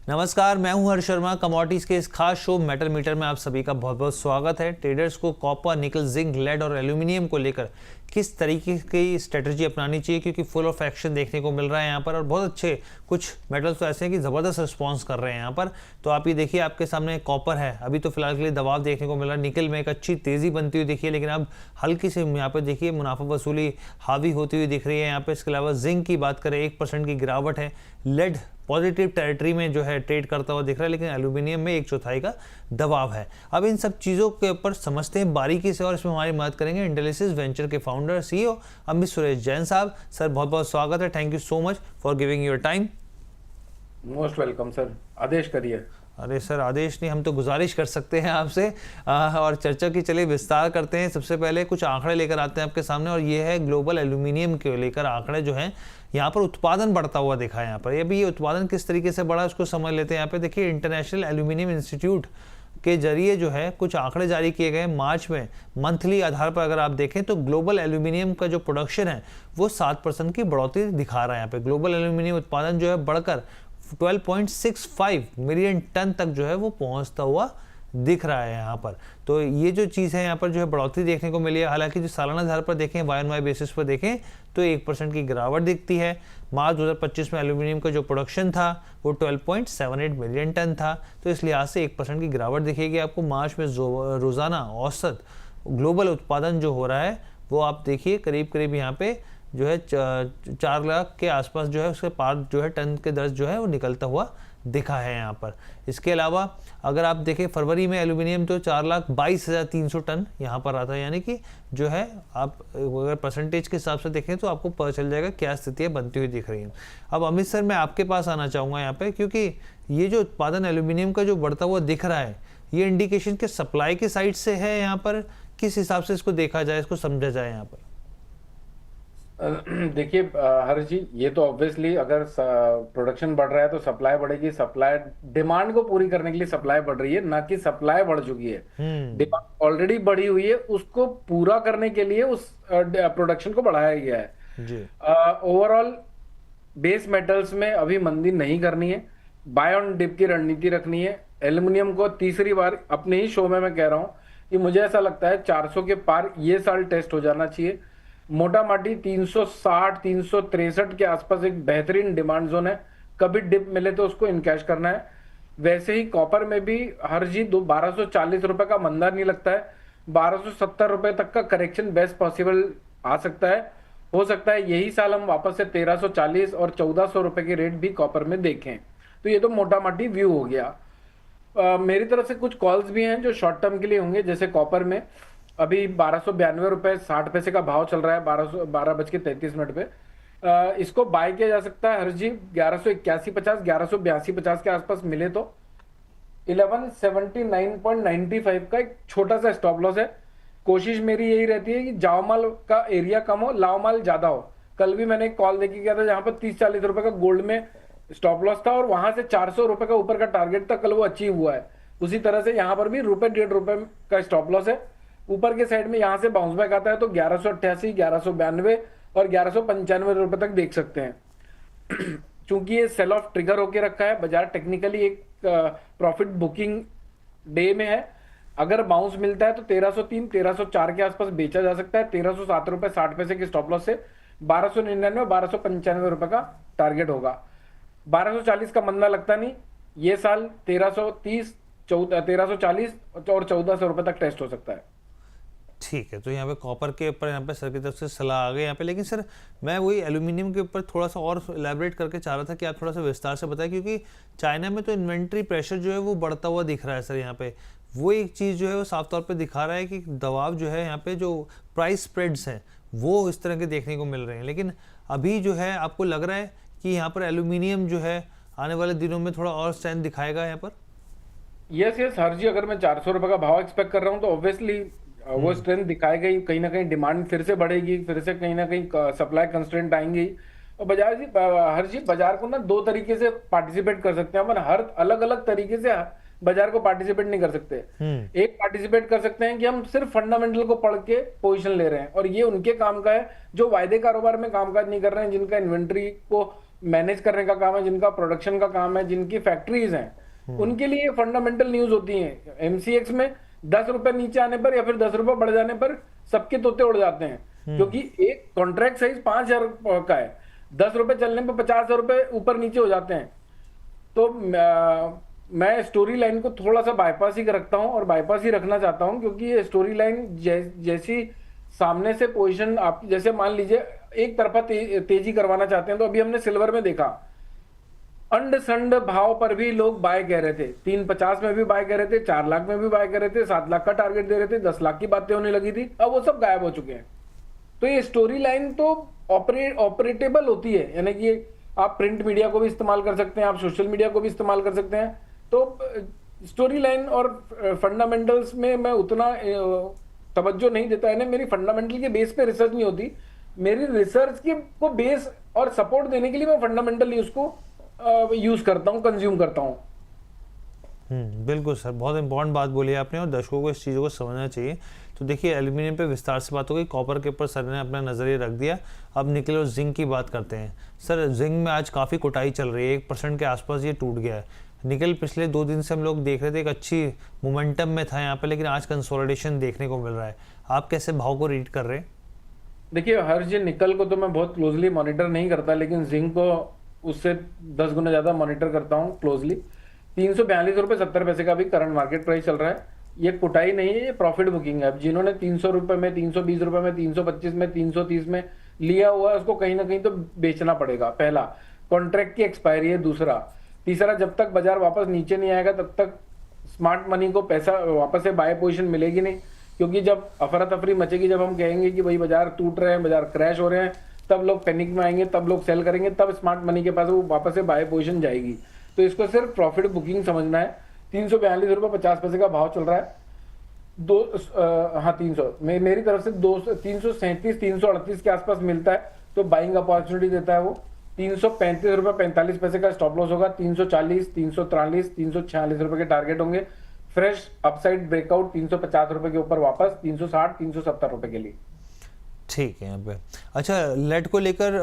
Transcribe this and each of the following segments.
नमस्कार, मैं हूं हर्ष शर्मा। कमोडिटीज के इस खास शो मेटल मीटर में आप सभी का बहुत बहुत स्वागत है। ट्रेडर्स को कॉपर, निकल, जिंक, लेड और एल्यूमिनियम को लेकर किस तरीके की स्ट्रेटजी अपनानी चाहिए, क्योंकि फुल ऑफ एक्शन देखने को मिल रहा है यहाँ पर और बहुत अच्छे कुछ मेटल्स तो ऐसे हैं कि ज़बरदस्त रिस्पॉन्स कर रहे हैं यहाँ पर। तो आप ये देखिए, आपके सामने कॉपर है, अभी तो फिलहाल के लिए दबाव देखने को मिल रहा है। निकल में एक अच्छी तेज़ी बनती हुई दिखी है, लेकिन अब हल्की से यहाँ पर देखिए मुनाफा वसूली हावी होती हुई दिख रही है यहाँ पे। इसके अलावा जिंक की बात करें, 1% की गिरावट है। लेड पॉजिटिव टेरिटरी में जो है ट्रेड करता हुआ दिख रहा है, लेकिन एल्यूमिनियम में 1/4 का दबाव है। अब इन सब चीज़ों के ऊपर समझते हैं बारीकी से, और इसमें हमारी मदद करेंगे इंटेलिसिस वेंचर के फाउंडर सीईओ अमित सुरेश जैन साहब। सर बहुत बहुत स्वागत है, thank you so much for giving your time. Most welcome sir, आदेश करिए। अरे सर, आदेश नहीं, हम तो गुजारिश कर सकते हैं आपसे। और चर्चा की चलिए विस्तार करते हैं। सबसे पहले कुछ आंकड़े लेकर आते हैं आपके सामने, और ये है ग्लोबल एल्यूमिनियम के लेकर आंकड़े जो हैं। यहाँ पर उत्पादन बढ़ता हुआ दिखा है यहाँ पर। ये उत्पादन किस तरीके से बढ़ा उसको समझ लेते हैं। यहाँ पे देखिए, इंटरनेशनल एल्यूमिनियम इंस्टीट्यूट के जरिए जो है कुछ आंकड़े जारी किए गए मार्च में। मंथली आधार पर अगर आप देखें तो ग्लोबल एल्यूमिनियम का जो प्रोडक्शन है वो 7% की बढ़ोतरी दिखा रहा है यहाँ पे। ग्लोबल एल्यूमिनियम उत्पादन जो है बढ़कर 12.65 मिलियन टन तक जो है वो पहुंचता हुआ दिख रहा है यहाँ पर। तो ये जो चीज़ है यहाँ पर जो है बढ़ोतरी देखने को मिली है। हालांकि जो सालाना आधार पर देखें, वाई बेसिस पर देखें तो 1% की गिरावट दिखती है। मार्च 2025 में एल्यूमिनियम का जो प्रोडक्शन था वो 12.78 मिलियन टन था, तो इस लिहाज से 1% की गिरावट दिखेगी आपको। मार्च में रोज़ाना औसत ग्लोबल उत्पादन जो हो रहा है वो आप देखिए करीब करीब यहाँ पे जो है 4 लाख के आसपास जो है उसके पार जो है टन के दर जो है वो निकलता हुआ दिखा है यहाँ पर। इसके अलावा अगर आप देखें फरवरी में एल्यूमिनियम तो 4,22,300 टन यहाँ पर आता है, यानी कि जो है आप अगर परसेंटेज के हिसाब से देखें तो आपको पता चल जाएगा क्या स्थितियाँ बनती हुई दिख रही हैं। अब अमित सर, मैं आपके पास आना चाहूँगा यहाँ पे, क्योंकि ये जो उत्पादन एल्यूमिनियम का जो बढ़ता हुआ दिख रहा है, ये इंडिकेशन के सप्लाई के साइड से है यहाँ पर, किस हिसाब से इसको देखा जाए, इसको समझा जाए यहाँ पर? देखिए हर्ष जी, ये तो ऑब्वियसली अगर प्रोडक्शन बढ़ रहा है तो सप्लाई बढ़ेगी। सप्लाई डिमांड को पूरी करने के लिए सप्लाई बढ़ रही है, ना कि सप्लाई बढ़ चुकी है। डिमांड ऑलरेडी बढ़ी हुई है, उसको पूरा करने के लिए उस प्रोडक्शन को बढ़ाया गया है। ओवरऑल बेस मेटल्स में अभी मंदी नहीं करनी है, बाय ऑन डिप की रणनीति रखनी है। एल्यूमिनियम को तीसरी बार अपने ही शो में मैं कह रहा हूं कि मुझे ऐसा लगता है 400 के पार ये साल टेस्ट हो जाना चाहिए। मोटा माटी 360 363 के आसपास एक बेहतरीन डिमांड जोन है। कभी डिप मिले तो उसको इनकैश करना है। वैसे ही कॉपर में भी हर जी 1240 रुपए का मंदा नहीं लगता है। 1270 रुपए तक का करेक्शन बेस्ट पॉसिबल आ सकता है। हो सकता है यही साल हम वापस से 1340 और 1400 रुपए के रेट भी कॉपर में देखें। तो ये तो मोटा माटी व्यू हो गया। मेरी तरफ से कुछ कॉल्स भी हैं जो शॉर्ट टर्म के लिए होंगे। जैसे कॉपर में अभी 1292 रुपए 60 पैसे का भाव चल रहा है 12:33 पे। इसको बाय किया जा सकता है हर जी 1181.50 1182.50 के आसपास मिले तो 1179.95 का एक छोटा सा स्टॉप लॉस है। कोशिश मेरी यही रहती है कि जाओ माल का एरिया कम हो, लाओ माल ज्यादा हो। कल भी मैंने एक कॉल देखी गया था जहां पर 30-40 रुपए का गोल्ड में स्टॉप लॉस था और वहां से 400 रुपए का ऊपर का टारगेट था, कल वो अचीव हुआ है। उसी तरह से यहां पर भी ₹1.5 का स्टॉप लॉस है। ऊपर के साइड में यहां से बाउंस बैक आता है तो 1188, 1192 और 1195 रुपए तक देख सकते हैं। चूंकि ये सेल ऑफ ट्रिगर होके रखा है, बाजार टेक्निकली एक प्रॉफिट बुकिंग डे में है। अगर बाउंस मिलता है तो 1303 1304 के आसपास बेचा जा सकता है। 1307 रुपए 60 पैसे के स्टॉप लॉस से 1299 1295 रुपए का टारगेट होगा। 1240 का मंदा लगता नहीं, ये साल 1330 1340 और 1400 रुपए तक टेस्ट हो सकता है। ठीक है, तो यहाँ पे कॉपर के ऊपर यहाँ पे सर की तरफ से सलाह आ गई यहाँ पे। लेकिन सर, मैं वही एल्यूमिनियम के ऊपर थोड़ा सा और एलैबोरेट करके चाह रहा था कि आप थोड़ा सा विस्तार से बताएं, क्योंकि चाइना में तो इन्वेंट्री प्रेशर जो है वो बढ़ता हुआ दिख रहा है सर। यहाँ पे वो एक चीज़ जो है वो साफ तौर पे दिखा रहा है कि दबाव जो है यहाँ पे जो प्राइस स्प्रेड्स हैं वो इस तरह के देखने को मिल रहे हैं। लेकिन अभी जो है आपको लग रहा है कि यहाँ पर एल्यूमिनियम जो है आने वाले दिनों में थोड़ा और स्ट्रेंथ दिखाएगा यहाँ पर? यस यस हर जी, अगर मैं 400 रुपए का भाव एक्सपेक्ट कर रहा हूं तो ऑब्वियसली वो स्ट्रेंथ दिखाएगा ही। कहीं ना कहीं डिमांड फिर से बढ़ेगी, फिर से कहीं ना कहीं सप्लाई कंस्ट्रेंट आएंगी। और बाजार जी हर जी बाजार को ना दो तरीके से पार्टिसिपेट कर सकते हैं अपन। हर अलग अलग तरीके से बाजार को पार्टिसिपेट नहीं कर सकते। एक पार्टिसिपेट कर सकते हैं कि हम सिर्फ फंडामेंटल को पढ़ के पोजीशन ले रहे हैं, और ये उनके काम का है जो वायदे कारोबार में कामकाज नहीं कर रहे हैं, जिनका इन्वेंट्री को मैनेज करने का काम है, जिनका प्रोडक्शन का काम है, जिनकी फैक्ट्रीज हैं, उनके लिए फंडामेंटल न्यूज होती है। एमसीएक्स में 10 रुपए नीचे आने पर या फिर 10 रुपए बढ़ जाने पर सबके तोते उड़ जाते हैं, क्योंकि एक कॉन्ट्रैक्ट साइज 5,000 का है, 10 रुपए चलने पर 50,000 रुपए ऊपर नीचे हो जाते हैं। तो मैं स्टोरी लाइन को थोड़ा सा बाईपास ही रखता हूं, और बाईपास ही रखना चाहता हूं, क्योंकि ये स्टोरी लाइन जैसी सामने से पोजीशन आप जैसे मान लीजिए एक तरफा तेजी करवाना चाहते हैं, तो अभी हमने सिल्वर में देखा अंड संड भाव पर भी लोग बाय कह रहे थे, 350 में भी बाय कह रहे थे, 4 लाख में भी बाय कह रहे थे, 7 लाख का टारगेट दे रहे थे, 10 लाख की बातें होने लगी थी, अब वो सब गायब हो चुके हैं। तो ये स्टोरी लाइन तो ऑपरेटेबल होती है, यानी कि आप प्रिंट मीडिया को भी इस्तेमाल कर सकते हैं, आप सोशल मीडिया को भी इस्तेमाल कर सकते हैं। तो स्टोरी लाइन और फंडामेंटल्स में मैं उतना तवज्जो नहीं देता है ना, मेरी फंडामेंटल के बेस पे रिसर्च नहीं होती, मेरी रिसर्च के को बेस और सपोर्ट देने के लिए मैं फंडामेंटली उसको यूज करता हूँ, कंज्यूम करता हूँ। बिल्कुल सर, बहुत इंपॉर्टेंट बात बोली आपने और दर्शकों को इस चीज़ों को समझना चाहिए। तो देखिए एल्यूमिनियम पे विस्तार से बात हो गई, कॉपर के ऊपर सर ने अपना नज़रिया रख दिया, अब निकल और जिंक की बात करते हैं। सर जिंक में आज काफ़ी कुटाई चल रही है, 1% के आसपास ये टूट गया है। निकल पिछले 2 दिन से हम लोग देख रहे थे एक अच्छी मोमेंटम में था यहाँ पे, लेकिन आज कंसोलिडेशन देखने को मिल रहा है। आप कैसे भाव को रीड कर रहे हैं? देखिए हर चीज निकल को तो मैं बहुत क्लोजली मॉनिटर नहीं करता, लेकिन जिंक को उससे 10 गुना ज्यादा मॉनिटर करता हूँ क्लोजली। 342 रुपये 70 पैसे का भी करंट मार्केट प्राइस चल रहा है। ये कुटाई नहीं है, ये प्रॉफिट बुकिंग है। अब जिन्होंने 300 रुपये में, 320 रुपये में, 325 में, 330 में लिया हुआ है, उसको कहीं ना कहीं तो बेचना पड़ेगा। पहला, कॉन्ट्रैक्ट की एक्सपायरी है। दूसरा, तीसरा, जब तक बाजार वापस नीचे नहीं आएगा तब तक स्मार्ट मनी को पैसा वापस से बाय पोजीशन मिलेगी नहीं, क्योंकि जब अफरा तफरी मचेगी, जब हम कहेंगे कि भाई बाजार टूट रहे हैं, बाजार क्रैश हो रहे हैं, तब लोग पैनिक में आएंगे, तब लोग सेल करेंगे, तब स्मार्ट मनी के पास वो वापस से बाय पोजीशन जाएगी। तो इसको सिर्फ प्रॉफिट बुकिंग समझना है। 342 रुपये 50 पैसे का भाव चल रहा है। 300 मेरी तरफ से 337 338 के आसपास मिलता है तो बाइंग अपॉर्चुनिटी देता है वो। 335 रुपये 45 पैसे का स्टॉप लॉस होगा। 340, 343, 346 रुपए के टारगेट होंगे। फ्रेश अपसाइड ब्रेकआउट 350 रुपए के ऊपर वापस 360, 370 रुपए के लिए। ठीक है यहाँ पे। अच्छा, लेड को लेकर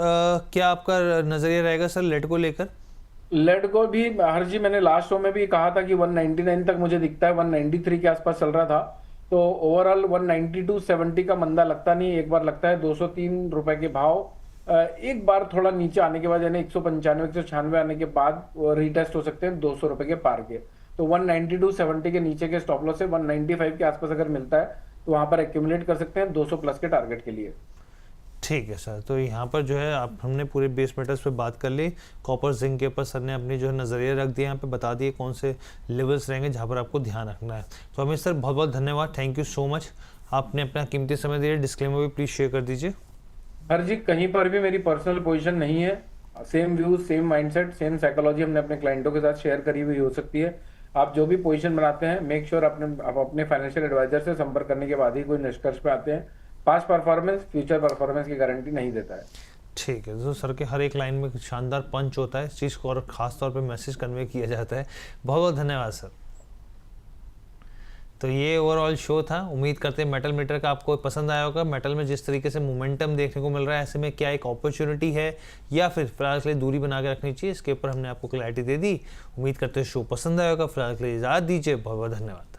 क्या आपका नजरिया रहेगा सर? लेड को लेकर लेड को भी हर जी मैंने लास्ट शो में भी कहा था कि 199 तक मुझे दिखता है, 193 के आसपास चल रहा था। तो ओवरऑल 192.70 का मंदा लगता नहीं, एक बार लगता है 203 रुपए के भाव एक बार थोड़ा नीचे आने के बाद, यानी 195 196 आने के बाद रीटेस्ट हो सकते हैं 200 रुपए के पार के। तो 192.70 के नीचे के स्टॉप लॉस से 195 के आसपास अगर मिलता है तो वहां पर एक्यूमुलेट कर सकते हैं 200 प्लस के टारगेट के लिए। ठीक है सर, तो यहाँ पर जो है आप हमने पूरे बेस मेटल्स पे बात कर ली। कॉपर जिंक के ऊपर सर ने अपनी जो है नज़रिया रख दिया, यहाँ पे बता दिए कौन से लेवल्स रहेंगे जहाँ पर आपको ध्यान रखना है। तो अमित सर बहुत बहुत धन्यवाद, थैंक यू सो मच, आपने अपना कीमती समय दिया। डिस्क्लेमर भी प्लीज़ शेयर कर दीजिए। हर जी कहीं पर भी मेरी पर्सनल पोजीशन नहीं है। Same views, same mindset, same psychology हमने अपने क्लाइंटों के साथ शेयर करी हुई हो सकती है। आप जो भी पोजीशन बनाते हैं, मेक श्योर आप अपने फाइनेंशियल एडवाइजर से संपर्क करने के बाद ही कोई निष्कर्ष पे आते हैं। पास्ट परफॉर्मेंस फ्यूचर परफॉर्मेंस की गारंटी नहीं देता है। ठीक है, तो सर के हर एक लाइन में शानदार पंच होता है, इस चीज़ को और ख़ास तौर पे मैसेज कन्वे किया जाता है। बहुत बहुत धन्यवाद सर। तो ये ओवरऑल शो था। उम्मीद करते हैं मेटल मीटर का आपको पसंद आया होगा। मेटल में जिस तरीके से मोमेंटम देखने को मिल रहा है, ऐसे में क्या एक अपॉर्चुनिटी है या फिर फिलहाल के लिए दूरी बना के रखनी चाहिए, इसके ऊपर हमने आपको क्लैरिटी दे दी। उम्मीद करते हैं शो पसंद आया होगा। फिलहाल के लिए इजाज़त दीजिए, बहुत बहुत धन्यवाद।